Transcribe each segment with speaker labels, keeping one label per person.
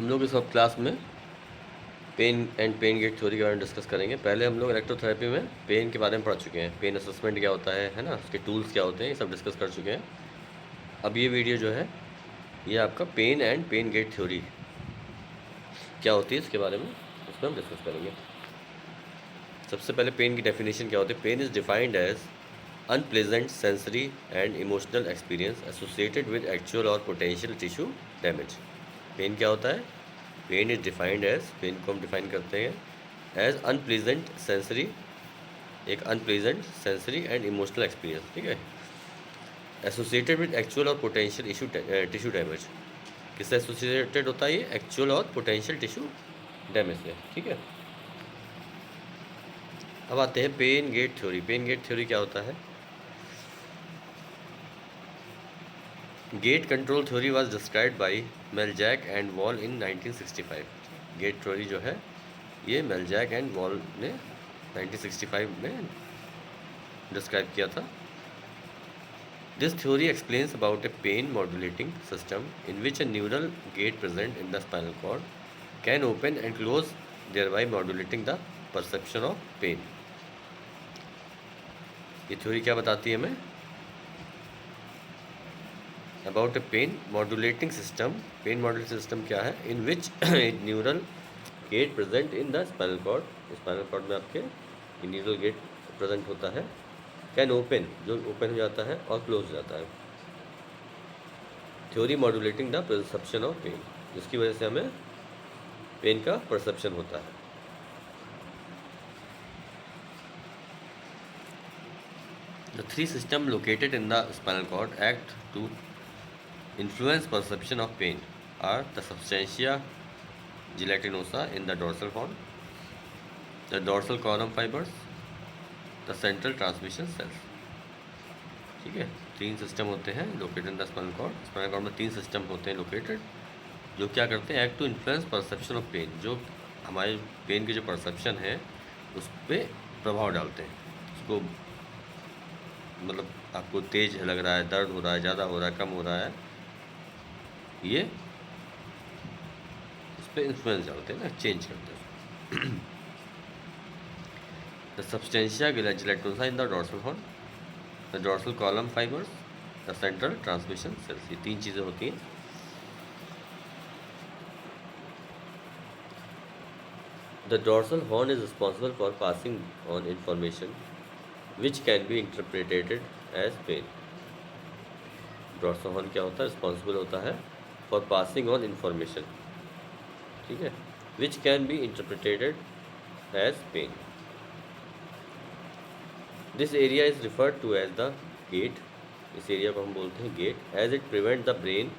Speaker 1: हम लोग इस क्लास में pain and pain gate theory के बारे में डिस्कस करेंगे। पहले हम लोग इलेक्ट्रोथेरेपी में पेन के बारे में पढ़ चुके हैं, पेन असेसमेंट क्या होता है ना, उसके टूल्स क्या होते हैं, ये सब डिस्कस कर चुके हैं। अब ये वीडियो जो है ये आपका pain and pain gate theory क्या होती है इसके बारे में इसमें हम डिस्कस करेंगे। सबसे पहले पेन की डेफिनेशन क्या होती है। Pain is defined as unpleasant sensory and emotional experience associated with actual और पोटेंशियल टिश्यू डैमेज। पेन क्या होता है? Pain is defined as, pain को हम डिफाइन करते हैं एज अनप्लीजेंट सेंसरी, एक unpleasant sensory and emotional experience, ठीक है, एसोसिएटेड विद एक्चुअल और पोटेंशियल इशू टिश्यू डैमेज। किससे एसोसिएटेड होता है ये? एक्चुअल और पोटेंशियल टिश्यू डैमेज से, ठीक है। अब आते हैं pain gate theory. Pain gate theory क्या होता है? Gate control theory was described by Melzack and Wall in 1965। Gate theory जो है ये मेलजैक एंड वॉल ने 1965 में डिस्क्राइब किया था। This theory explains about a pain modulating system in which a neural gate present in the spinal cord can open and close, thereby modulating the perception of pain. ये theory क्या बताती है हमें? About a pain modulating system. Pain modulating system क्या है? In which neural gate present in the spinal cord, spinal cord में आपके neural gate present होता है, कैन ओपन, जो ओपन हो जाता है और क्लोज हो जाता है। Theory modulating the perception of pain, जिसकी वजह से हमें पेन का परसेप्शन होता है। The three system located in the spinal cord act to influence perception of pain are the substantia gelatinosa in the dorsal horn, the dorsal column fibers, the central transmission cells। ठीक है, तीन system होते हैं located in the spinal cord. Spinal cord में तीन system होते हैं located, जो क्या करते हैं? Act to influence perception of pain, जो हमारे पेन की जो परसेप्शन है उस पर प्रभाव डालते हैं। उसको मतलब आपको तेज लग रहा है, दर्द हो रहा है, ज़्यादा हो रहा है, कम हो रहा है, ये इस पर इन्फ्लुएंस डालते हैं ना, चेंज करते हैं। The substantia gelatinosa in the dorsal horn, the dorsal column fibres, the central transmission cells. ये तीन चीज़ें होती हैं। The dorsal horn is responsible for passing on information which can be interpreted as pain. Dorsal horn क्या होता है? Responsible होता है फॉर पासिंग ऑन इंफॉर्मेशन, ठीक है, which can be interpreted as pain. This area is referred to as the gate. इस area को हम बोलते हैं gate, as it prevent the brain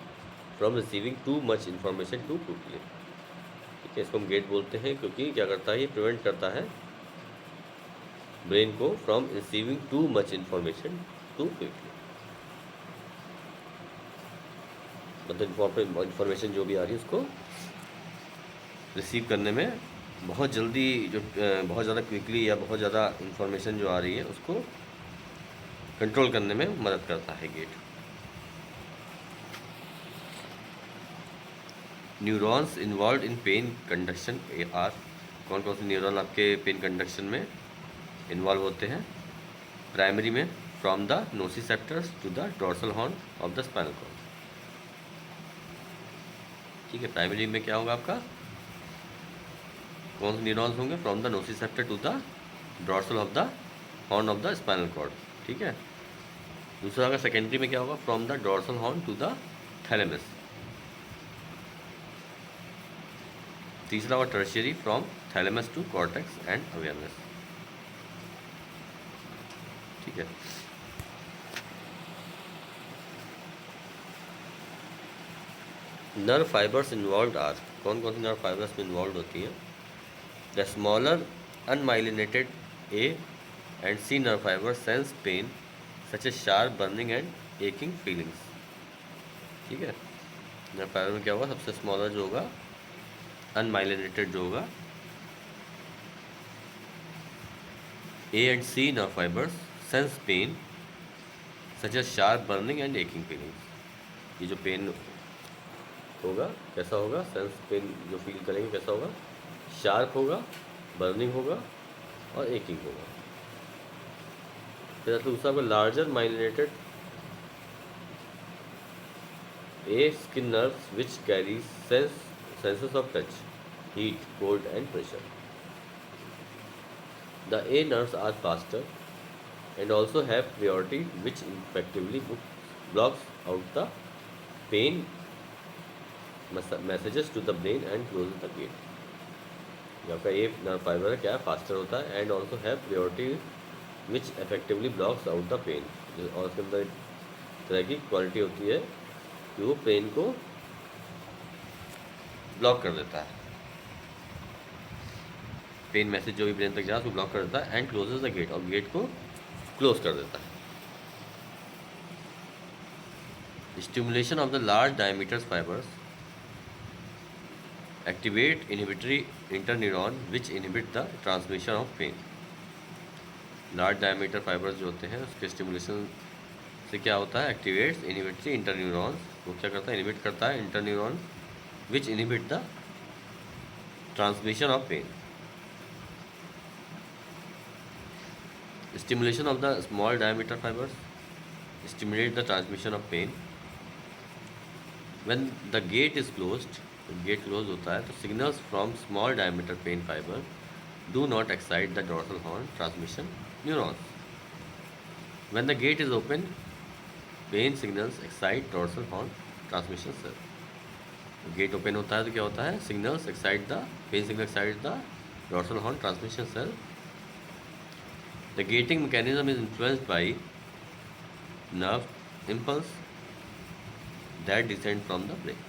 Speaker 1: from receiving too much information too quickly. ठीक है, इसको हम गेट बोलते हैं क्योंकि क्या करता है? ये प्रिवेंट करता है ब्रेन को from receiving too much information too quickly. मतलब इंफॉर्मेशन जो भी आ रही है उसको रिसीव करने में बहुत जल्दी, जो बहुत ज़्यादा क्विकली या बहुत ज़्यादा इंफॉर्मेशन जो आ रही है उसको कंट्रोल करने में मदद करता है gate. Neurons involve in pain conduction are. कौन कौन से न्यूरॉन आपके पेन कंडक्शन में इन्वॉल्व होते हैं? प्राइमरी में from the nociceptors to the dorsal horn of the spinal cord. ठीक है, प्राइमरी में क्या होगा आपका? कौन से न्यूरॉन्स होंगे? From the nociceptor to the dorsal of the horn of the spinal cord, ठीक है। दूसरा होगा सेकेंडरी में क्या होगा? From the dorsal horn to the thalamus. तीसरा होगा tertiary, from thalamus to cortex and awareness, ठीक है। Nerve fibres involve are. कौन कौन सी नर्व फाइबर्स में इन्वॉल्व होती हैं? The smaller unmyelinated A and C nerve fibre sense pain such a sharp burning and aching feelings, ठीक है। नर्व फाइबर में क्या होगा? सबसे स्मॉलर जो होगा, अनमाइलिनेटेड जो होगा, A and C nerve fibres sense pain such a sharp burning and aching feelings. ये जो पेन होगा कैसा होगा, सेंस पेन जो फील करेंगे कैसा होगा, शार्प होगा, बर्निंग होगा और एकिंग होगा। फिर दूसरा आपका larger myelinated A skin nerves which carries senses of touch, heat, cold and pressure. The A nerves are faster and also have priority which effectively blocks out the pain messages to the brain and closes the gate. ये आपका a nerve fibre है, क्या faster होता है and also have priority which effectively blocks out the pain। और उसके अंदर एक तरह की क्वालिटी होती है कि वो पेन को ब्लॉक कर देता है, पेन मैसेज जो भी ब्रेन तक जा उसको ब्लॉक कर देता है एंड क्लोजेज द गेट, और गेट को क्लोज कर देता है। Stimulation of the large diameters fibres activate inhibitory interneuron which inhibit the transmission of pain. Large diameter fibres जो होते हैं उसके स्टिमुलेशन से क्या होता है, एक्टिवेट्स इनहिबिटरी इंटरन्यूरॉन, वो क्या करता है, इनहिबिट करता है interneuron which inhibit the transmission of pain. Stimulation of the small diameter fibers stimulate the transmission of pain. When the gate is closed, gate close होता है तो signals from small diameter pain fiber do not excite the dorsal horn transmission neurons. When the gate is open, pain signals excite dorsal horn transmission cell. Gate open होता है तो क्या होता है, signals excite the pain signal excite the dorsal horn transmission cell. The gating mechanism is influenced by nerve impulse that descend from the brain.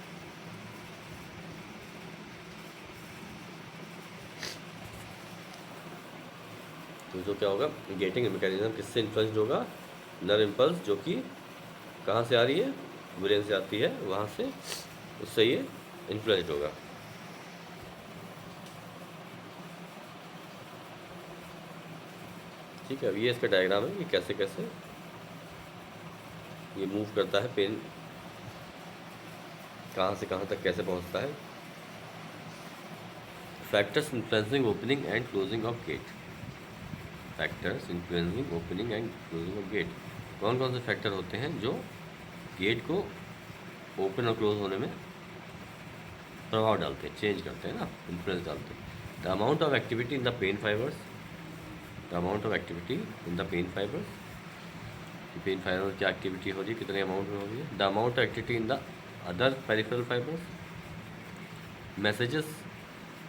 Speaker 1: तो जो क्या होगा, गेटिंग मैकेनिज्म किससे इन्फ्लुएंस्ड होगा, नर्व इम्पल्स जो कि कहाँ से आ रही है, ब्रेन से आती है, वहाँ से उससे ये इन्फ्लुएंस्ड होगा। ठीक है, अब ये इसका डायग्राम है कि कैसे कैसे ये मूव करता है, पेन कहाँ से कहाँ तक कैसे पहुँचता है। Factors influencing opening and closing of gate. Factors influencing opening and closing of gate, कौन कौन से फैक्टर होते हैं जो गेट को ओपन और क्लोज होने में प्रभाव डालते हैं, चेंज करते हैं ना, इन्फ्लुएंस डालते हैं। The amount of activity in the pain fibres, the amount of activity in the pain fibres, pain fibre क्या एक्टिविटी हो रही है, कितने अमाउंट में हो रही है। The amount of activity in the other peripheral fibres, messages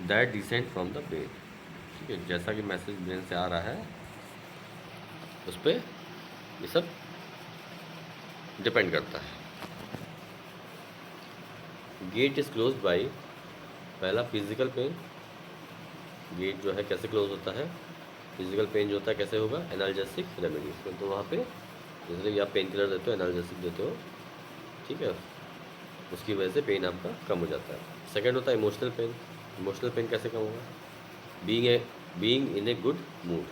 Speaker 1: that descend from the brain. ठीक है, जैसा कि मैसेज ब्रेन से आ रहा है उस पर ये सब डिपेंड करता है। गेट इज क्लोज बाई, पहला फिजिकल पेन, गेट जो है कैसे क्लोज होता है, फिजिकल पेन जो होता है कैसे होगा, एनाल्जेसिक रेमेडीज में। तो वहाँ पे जैसे कि आप पेन किलर देते हो, एनाल्जेसिक देते हो, ठीक है, उसकी वजह से पेन आपका कम हो जाता है। सेकंड होता है इमोशनल पेन। इमोशनल पेन कैसे कम होगा, being in a good mood.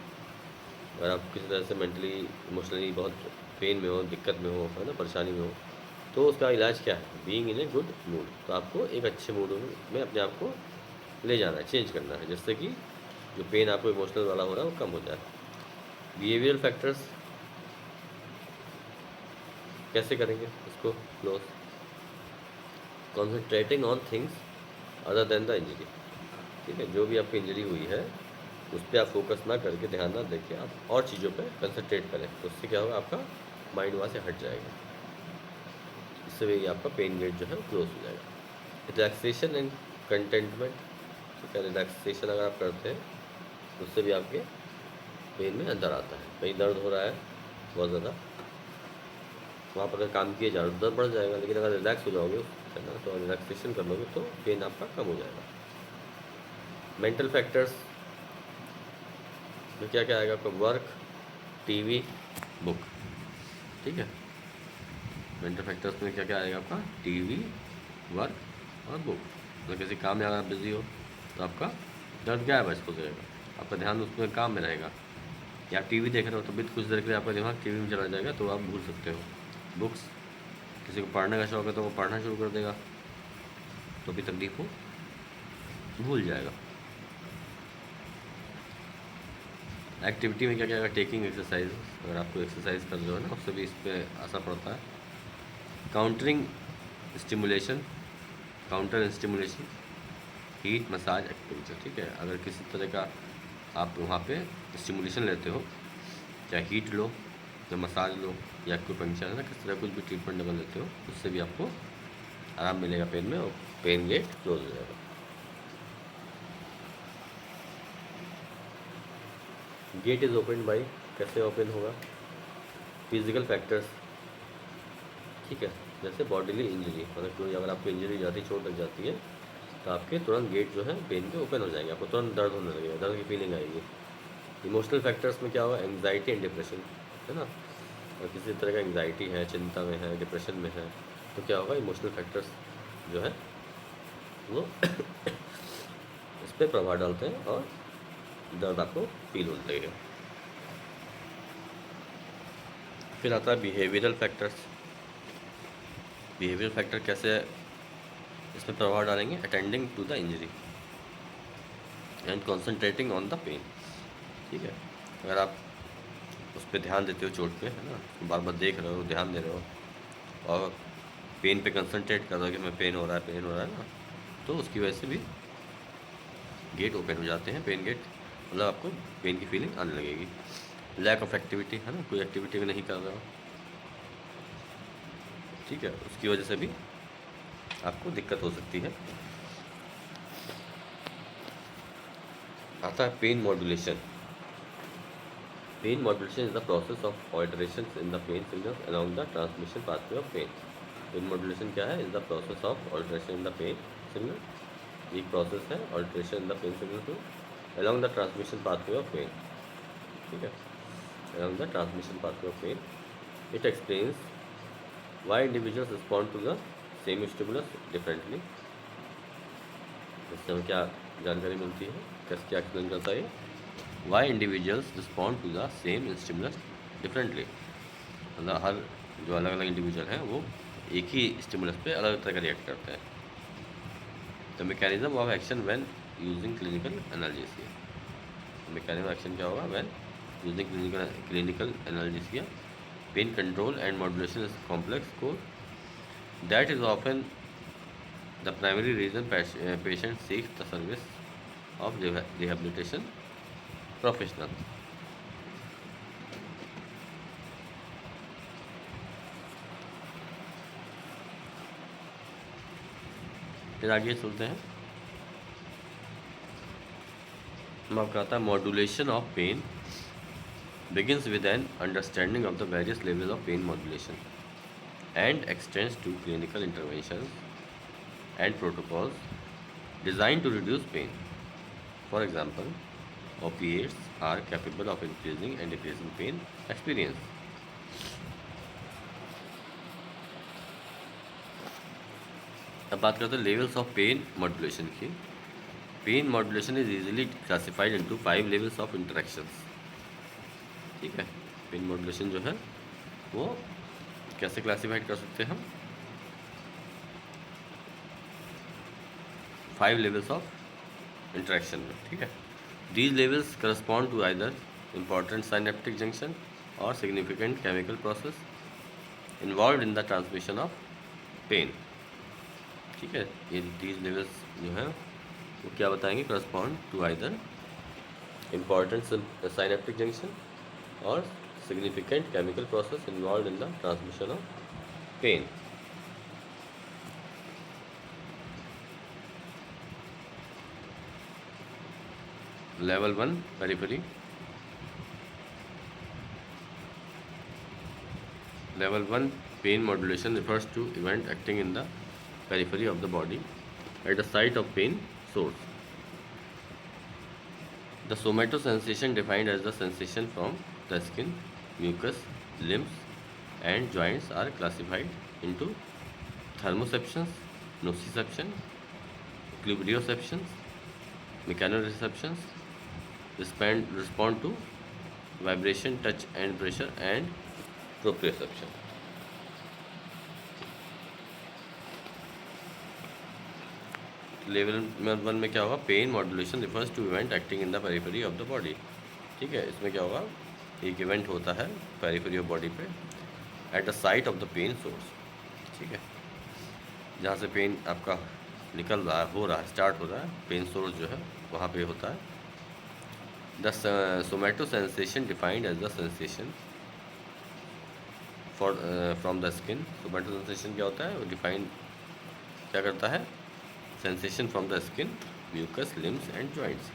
Speaker 1: अगर आप किसी तरह से मेंटली इमोशनली बहुत पेन में हो, दिक्कत में हो, है ना, परेशानी में हो, तो उसका इलाज क्या है, being in a good mood. तो आपको एक अच्छे मूड में अपने आप को ले जाना है, चेंज करना है, जिससे कि जो पेन आपको इमोशनल वाला हो रहा है वो कम हो जाए। बिहेवियरल फैक्टर्स कैसे करेंगे इसको close, concentrating on things other than the injury. ठीक है, जो भी आपकी इंजरी हुई है उस पर आप फोकस ना करके, ध्यान ना देके आप और चीज़ों पे कंसंट्रेट करें, तो उससे क्या होगा, आपका माइंड वहाँ से हट जाएगा, इससे भी आपका पेन गेट जो है वो क्लोज हो जाएगा। रिलैक्सेशन एंड कंटेंटमेंट, ठीक है, रिलैक्सेशन अगर आप करते हैं तो उससे भी आपके पेन में अंदर आता है। कहीं दर्द हो रहा है बहुत ज़्यादा, वहाँ पर अगर काम किए जा रहा है तो दर्द बढ़ जाएगा, लेकिन अगर रिलैक्स हो जाओगे, है ना, तो रिलैक्सेशन कर लोगे तो पेन आपका कम हो जाएगा। मेंटल फैक्टर्स में क्या क्या आएगा आपका, वर्क, टीवी, बुक। ठीक है, मेंटल फैक्टर्स में क्या क्या आएगा आपका, टीवी, वर्क और बुक। मतलब किसी काम में अगर आप बिजी हो तो आपका दर्द क्या है, बस हो जाएगा, आपका ध्यान उसमें काम में रहेगा। या टीवी देख रहे हो तो भी कुछ देर के लिए आपका दिमाग टीवी में चला जाएगा, तो आप भूल सकते हो। बुक्स, किसी को पढ़ने का शौक है तो वो पढ़ना शुरू कर देगा, तो भी तकलीफ को भूल जाएगा। एक्टिविटी में क्या क्या, टेकिंग एक्सरसाइज, अगर आपको एक्सरसाइज कर रहे हो ना, उससे भी इस पर असर पड़ता है। Countering stimulation, counter stimulation, heat massage activity, ठीक है। अगर किसी तरह का आप वहाँ पे स्टिमुलेशन लेते हो, चाहे हीट लो या मसाज लो या कोई पंक्चर है ना, किस तरह कुछ भी ट्रीटमेंट डबल लेते हो, उससे भी आपको आराम मिलेगा पेन में, और पेन गेट क्लोज हो जाएगा। गेट इज़ ओपन बाई, कैसे ओपन होगा? फिजिकल फैक्टर्स, ठीक है। जैसे बॉडीली इंजरी, मतलब कोई अगर आपको इंजरी जाती, चोट लग जाती है, तो आपके तुरंत गेट जो है पेन के ओपन हो जाएंगे, आपको तुरंत दर्द होने लगेगा, दर्द की फीलिंग आएगी। इमोशनल फैक्टर्स में क्या होगा? एंग्जाइटी एंड डिप्रेशन, है ना। और किसी तरह का एंग्जाइटी है, चिंता में है, डिप्रेशन में है, तो क्या होगा? इमोशनल फैक्टर्स जो है वो इस पर प्रभाव डालते हैं और दर्द आपको फील होने लगेगा। फिर आता है बिहेवियरल फैक्टर्स। बिहेवियर फैक्टर कैसे इसमें प्रभाव डालेंगे? Attending to the injury and concentrating on the pain, ठीक है। अगर आप उस पर ध्यान देते हो, चोट पे, है ना, बार बार देख रहे हो, ध्यान दे रहे हो और पेन पे कंसंट्रेट कर रहे हो कि मैं पेन हो रहा है, पेन हो रहा है ना, तो उसकी वजह से भी गेट ओपन हो जाते हैं, पेन गेट, मतलब आपको पेन की फीलिंग आने लगेगी। लैक ऑफ एक्टिविटी, है ना, कोई एक्टिविटी भी नहीं कर रहे हो, ठीक है, उसकी वजह से भी आपको दिक्कत हो सकती है। आता है pain modulation. Pain modulation is the process of alteration in the pain signals along the transmission pathway of pain. Pain modulation क्या है? Is the process of alteration in the pain signal, एक प्रोसेस है alteration in the pain signal to along the transmission pathway of pain, ठीक है, along the transmission pathway of pain. It explains why individuals respond to the same stimulus differently। इससे हमें क्या जानकारी मिलती है, कैसे क्या एक्सप्लेन करता है? why individuals respond to the same stimulus differently, मतलब हर जो अलग अलग इंडिविजुअल हैं वो एक ही स्टिमुलस पे अलग तरह का रिएक्ट करते हैं। The mechanism of action when using clinical analgesia, mechanism action क्या होगा? When using clinical analgesia, pain control and modulation is complex course that is often the primary reason patient seeks the service of rehabilitation professional. फिर आगे सुनते हैं, हम आपका आता है modulation of pain begins with an understanding of the various levels of pain modulation and extends to clinical interventions and protocols designed to reduce pain. For example, opiates are capable of increasing and decreasing pain experience. अब बात करते हैं levels of pain modulation की। Pain modulation is easily classified into 5 levels of interactions, ठीक है। Pain modulation जो है वो कैसे क्लासिफाइड कर सकते हैं हम? 5 लेवल्स ऑफ इंटरेक्शन में, ठीक है। These levels correspond to either important synaptic junction और significant chemical process involve in the transmission of pain, ठीक है। ये दीज लेवल्स जो हैं वो क्या बताएंगे? Correspond to either important synaptic junction और significant chemical process involved in the transmission of pain. Level 1 periphery. Level 1 pain modulation refers to event acting in the periphery of the body at the site of pain source. The somatosensation defined as the sensation from the skin, mucus, limbs and joints are classified into thermoceptions, nociception, equilibrioceptions, mechanoreceptions, respond to vibration, touch and pressure and proprioception. Level 1 में क्या होगा, pain modulation refers to event acting in the periphery of the body. ठीक है, इसमें क्या होगा, एक event होता है पेरिफेरी ऑफ बॉडी पे at the site of the pain source. ठीक है, जहाँ से पेन आपका निकल रहा है, हो रहा है, स्टार्ट हो रहा है, पेन सोर्स जो है वहाँ पे होता है। The somato sensation defined as the sensation for from the skin. Somato sensation क्या होता है, वो डिफाइन क्या करता है, sensation from the skin, mucous, limbs and joints,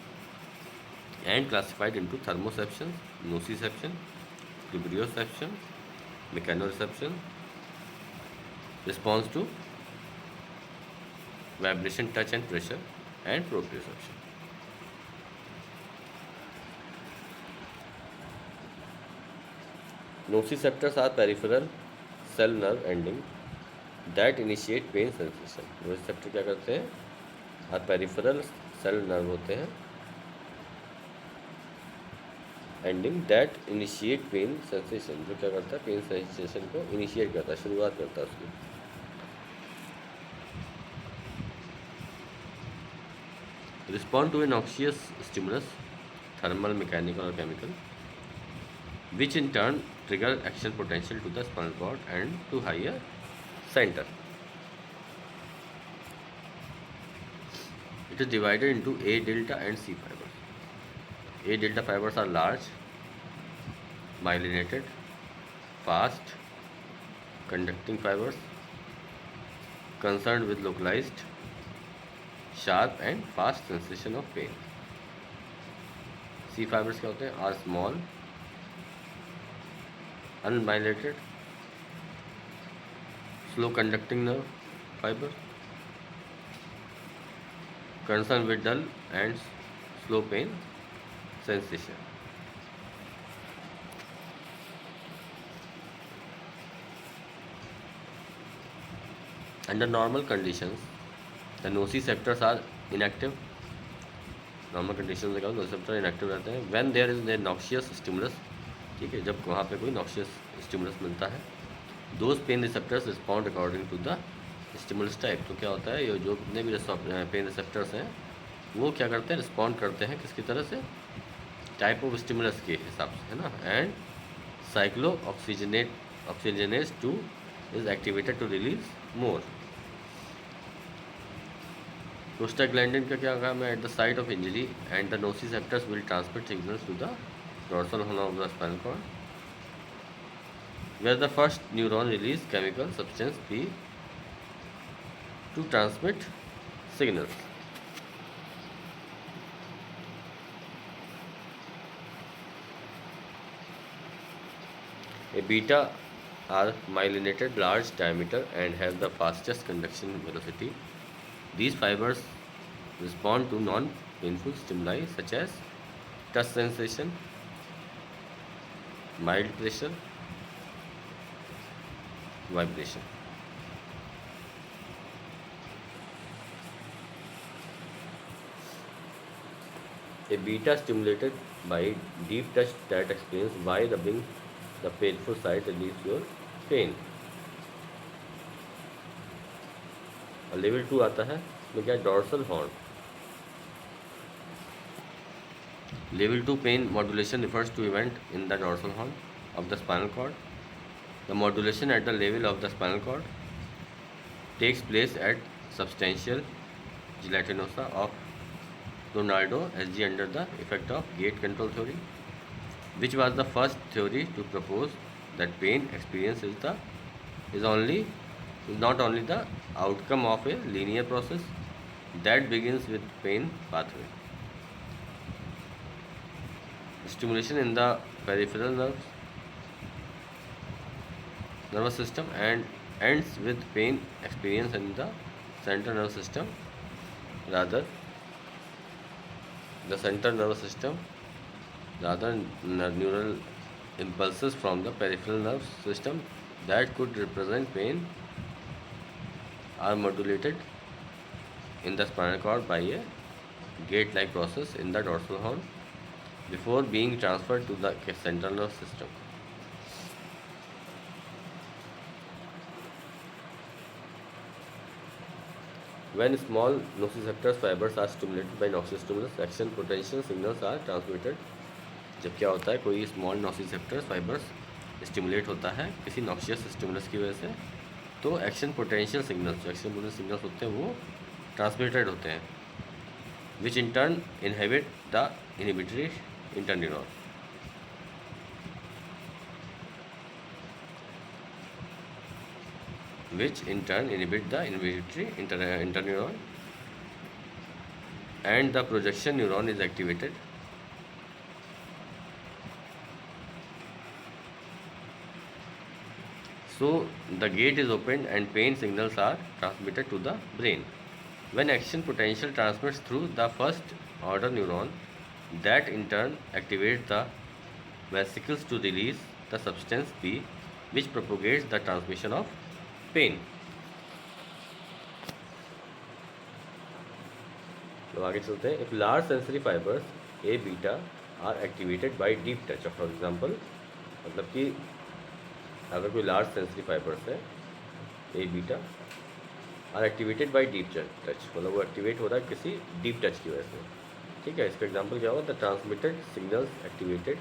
Speaker 1: and classified into thermoception, nociception, proprioception, mechanoreception, response to vibration, touch and pressure, and proprioception. Nociceptors are peripheral cell nerve ending that initiate pain sensation। nociceptor क्या करते हैं, और peripheral cell nerve होते हैं ending that initiate pain sensation, जो क्या करता है, पेन सेंसेशन को इनिशिएट करता है, शुरुआत करता है उसकी। Respond to a noxious stimulus, thermal, mechanical और chemical, which in turn trigger action potential to the spinal cord and to higher center. It is divided into A delta and C fibers. A delta fibers are large, myelinated, fast conducting fibers concerned with localized, sharp and fast sensation of pain. C fibers क्या होते हैं, are small, unmyelinated, slow conducting nerve fiber concerned with dull and slow pain sensation. Under normal conditions, the nociceptors are inactive. Normal condition में क्या, nociceptor inactive रहते हैं। When there is a noxious stimulus, ठीक है, जब वहाँ पे कोई नॉक्सियस स्टिमुलस मिलता है, those pain receptors respond according to the stimulus type. तो क्या होता है, ये जो जितने भी पेन रिसेप्टर्स हैं वो क्या करते हैं, रिस्पॉन्ड करते हैं किसकी तरह से, टाइप ऑफ स्टिमुलस के हिसाब से, है ना। And cyclooxygenase 2 is activated to release more. Prostaglandin का क्या काम है, at the site of injury and the nociceptors will transmit signals to the dorsal horn of the spinal cord, where the first neuron release chemical substance P to transmit signals. A beta are myelinated, large diameter and have the fastest conduction velocity. These fibers respond to non-painful stimuli such as touch sensation, mild pressure, vibration. A beta stimulated by deep touch that explains why rubbing the painful side relieves your pain. और level 2 आता है, इसमें क्या, dorsal horn. Level 2 pain modulation refers to event in the dorsal horn of the spinal cord. The modulation at the level of the spinal cord takes place at substantial gelatinosa of Ronaldo SG under the effect of gate control theory, which was the first theory to propose that pain experience is not only the outcome of a linear process that begins with pain pathway. Stimulation in the peripheral nervous system and ends with pain experience in the central nervous system. Rather, the central nervous system, neural impulses from the peripheral nerve system that could represent pain are modulated in the spinal cord by a gate-like process in the dorsal horn before being transferred to the central nervous system. When small nociceptors fibers are stimulated by noxious stimulus, action potential signals are transmitted. जब क्या होता है, कोई small nociceptors fibres stimulate होता है किसी noxious stimulus की वजह से, तो एक्शन पोटेंशियल सिग्नल्स, जो एक्शन पोटेंशियल सिग्नल्स होते हैं वो ट्रांसमिटेड होते हैं, which in turn inhibit the inhibitory interneuron. which in turn inhibit the inhibitory interneuron, and the projection neuron is activated. So the gate is opened and pain signals are transmitted to the brain. When action potential transmits through the first order neuron, that in turn activates the vesicles to release the substance P, which propagates the transmission of pain. तो आगे चलते हैं. If large sensory fibers A beta are activated by deep touch, for example, मतलब कि अगर कोई large sensory fibres है A beta are activated by deep touch, मतलब वो एक्टिवेट हो रहा है किसी डीप टच की वजह से. ठीक है, इसका एग्जांपल क्या होगा, the transmitted signals activated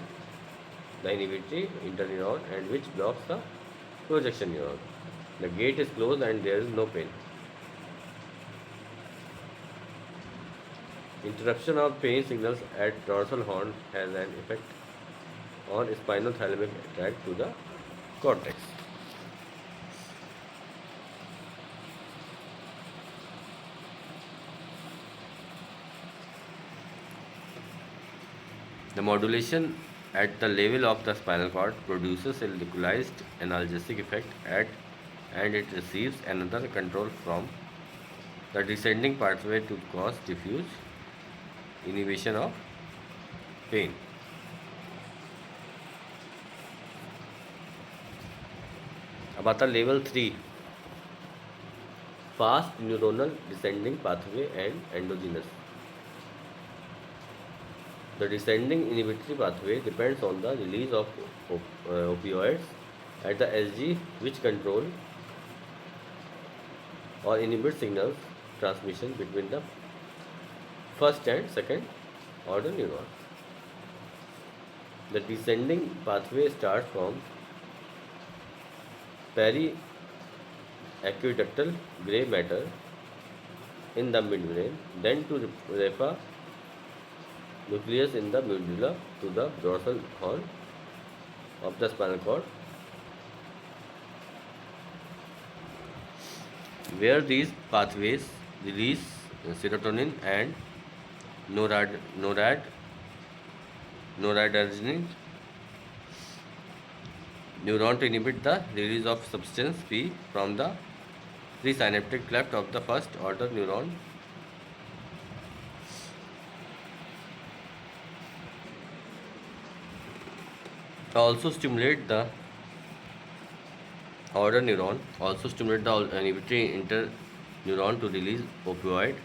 Speaker 1: the inhibitory interneuron and which blocks the projection neuron. The gate is close and there is no pain. Interruption of pain signals at dorsal horn has an effect on spinothalamic tract to the cortex. The modulation at the level of the spinal cord produces a localized analgesic effect and it receives another control from the descending pathway to cause diffuse inhibition of pain. अब आता level 3, fast neuronal descending pathway and endogenous. The descending inhibitory pathway depends on the release of opioids at the SG, which control or inhibit signals transmission between the first and second order neuron. The descending pathway starts from periaqueductal gray matter in the midbrain, then to raphe nucleus in the medulla to the dorsal horn of the spinal cord, where these pathways release serotonin and noradrenergic neuron to inhibit the release of substance P from the presynaptic cleft of the first order neuron. Also stimulate the order neuron, also stimulate the inhibitory interneuron to release opioid,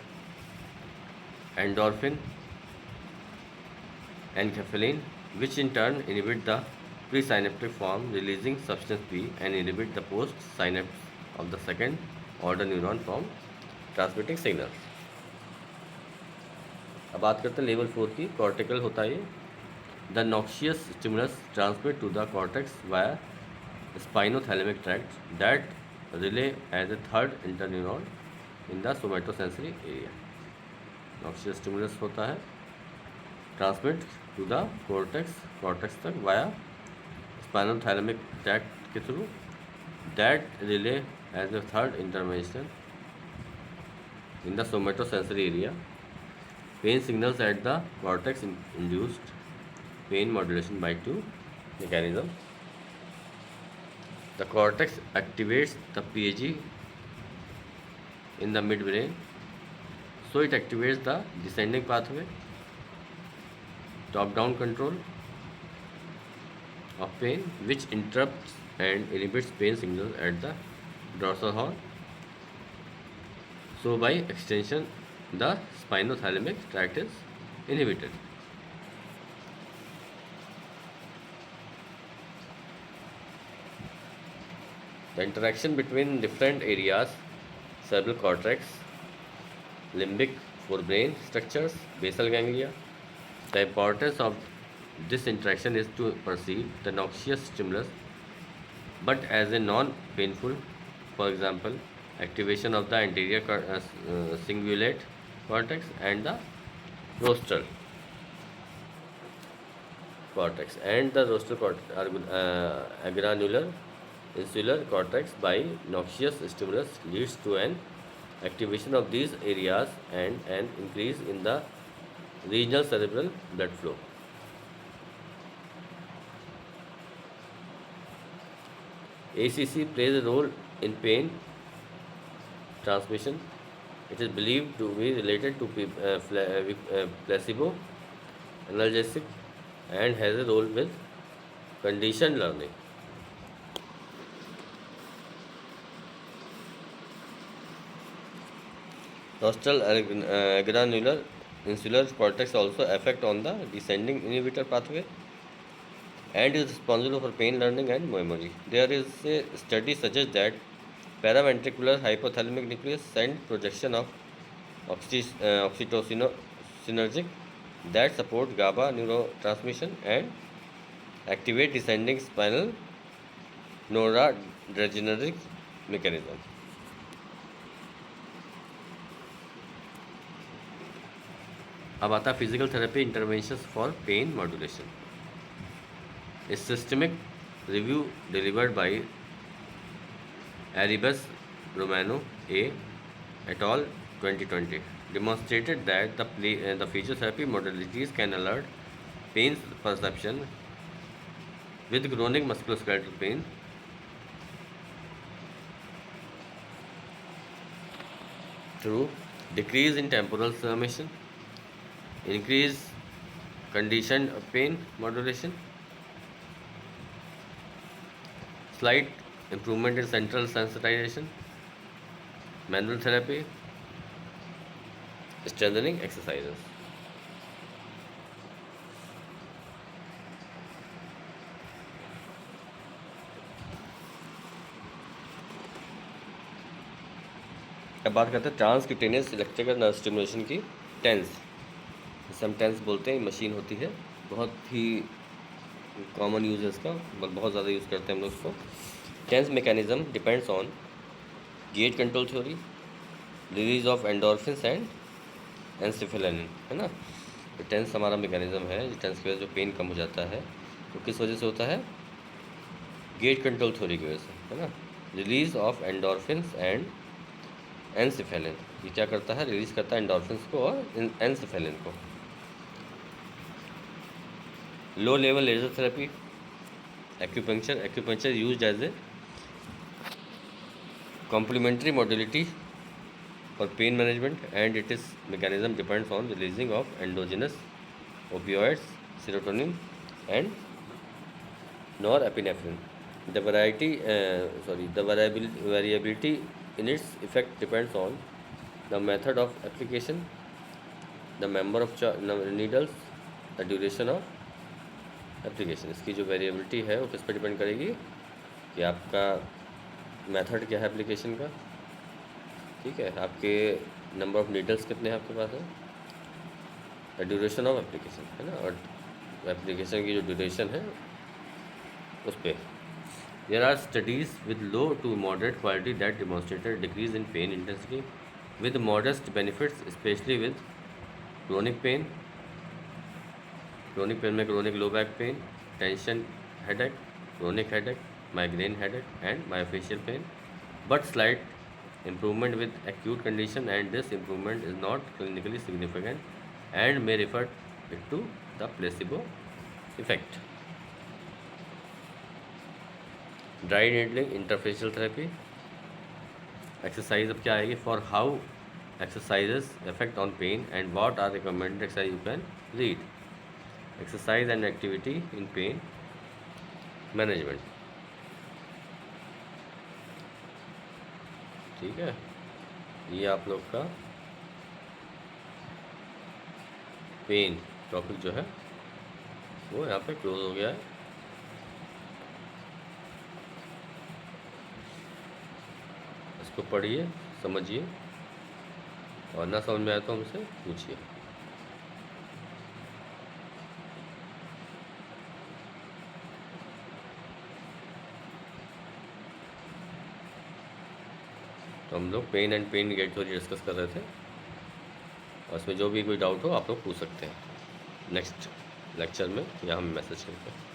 Speaker 1: endorphin and enkephalin, which in turn inhibit the presynaptic form releasing substance P and inhibit the post synapse of the second order neuron from transmitting signals. अब बात करते हैं level 4 की. Cortical होता है ये. The noxious stimulus transmit to the cortex via spinothalamic tract that relay as a third interneuron in the somatosensory area. Noxious stimulus होता है, ट्रांसमिट टू द कॉर्टेक्स तक वाया स्पाइनोथैलेमिक ट्रैक्ट के through, that relay as a third intervention in the somatosensory area. Pain signals at the cortex induced pain modulation by 2 mechanism. The cortex activates the PAG in the midbrain, so it activates the descending pathway, top-down control of pain, which interrupts and inhibits pain signals at the dorsal horn. So by extension, the spinothalamic tract is inhibited. The interaction between different areas, cerebral cortex, limbic for brain structures, basal ganglia. The importance of this interaction is to perceive the noxious stimulus but as a non-painful. For example, activation of the anterior cingulate cortex and the rostral cortex agranular insular cortex by noxious stimulus leads to an activation of these areas and an increase in the regional cerebral blood flow. ACC plays a role in pain transmission. It is believed to be related to placebo analgesic and has a role with conditioned learning. Rostral granular insular cortex also affect on the descending inhibitor pathway and is responsible for pain learning and memory. There is a study suggests that paraventricular hypothalamic nucleus send projection of oxytocinergic that support GABA neurotransmission and activate descending spinal noradrenergic mechanism. अब आता है physical therapy interventions for pain modulation. A systemic review delivered by Aribas Romano A. et al. 2020 demonstrated that the physiotherapy modalities can alert pain perception with chronic musculoskeletal pain through decrease in temporal summation, increase conditioned pain modulation, slight improvement in central sensitization, manual therapy, strengthening exercises. अब बात करते हैं transcutaneous electrical nerve stimulation की. Tense, जिसे हम tense बोलते हैं, machine होती है, बहुत ही कॉमन यूज़ है इसका, बहुत ज़्यादा यूज़ करते हैं हम लोग इसको. TENS mechanism depends on gate control theory, release of endorphins and enkephalin, है ना. तो टेंस हमारा मैकेनिज्म है, टेंस की वजह से जो पेन कम हो जाता है वो किस वजह से होता है? गेट कंट्रोल थ्योरी की वजह से, है ना. रिलीज ऑफ एंडोर्फिन्स एंड एंसिफेलिन, ये क्या करता है? रिलीज करता है एंडोर्फिन्स को और एंसिफेलिन को. Low level laser therapy, acupuncture used as a complementary modality for pain management and its mechanism depends on releasing of endogenous opioids, serotonin and norepinephrine. The variability in its effect depends on the method of application, the number of needles, the duration of application. इसकी जो variability है वो किस पर depend करेगी कि आपका method क्या है एप्लीकेशन का. ठीक है, आपके नंबर ऑफ नीडल्स कितने हैं आपके पास है, द ड्यूरेशन ऑफ एप्लीकेशन, है ना. और एप्लीकेशन की जो ड्यूरेशन है उस पर. There are studies with low to moderate quality that demonstrated decrease in pain intensity with modest benefits specially with chronic pain. Chronic pain में chronic low back pain, tension headache, chronic headache, migraine headache and myofascial pain, but slight improvement with acute condition, and this improvement is not clinically significant and may refer it to the placebo effect. Dry needling interfacial therapy. Exercise अब क्या आएगी? For how exercises affect on pain and what are recommended exercise you can read. Exercise and activity in pain management. ठीक है, ये आप लोग का pen topic जो है वो यहाँ पे क्लोज हो गया है. इसको पढ़िए, समझिए. और ना समझ में आए तो हमसे पूछिए। तो हम लोग pain and pain gate theory discuss कर रहे थे, और उसमें जो भी कोई डाउट हो आप लोग पूछ सकते हैं नेक्स्ट लेक्चर में या हम मैसेज करके।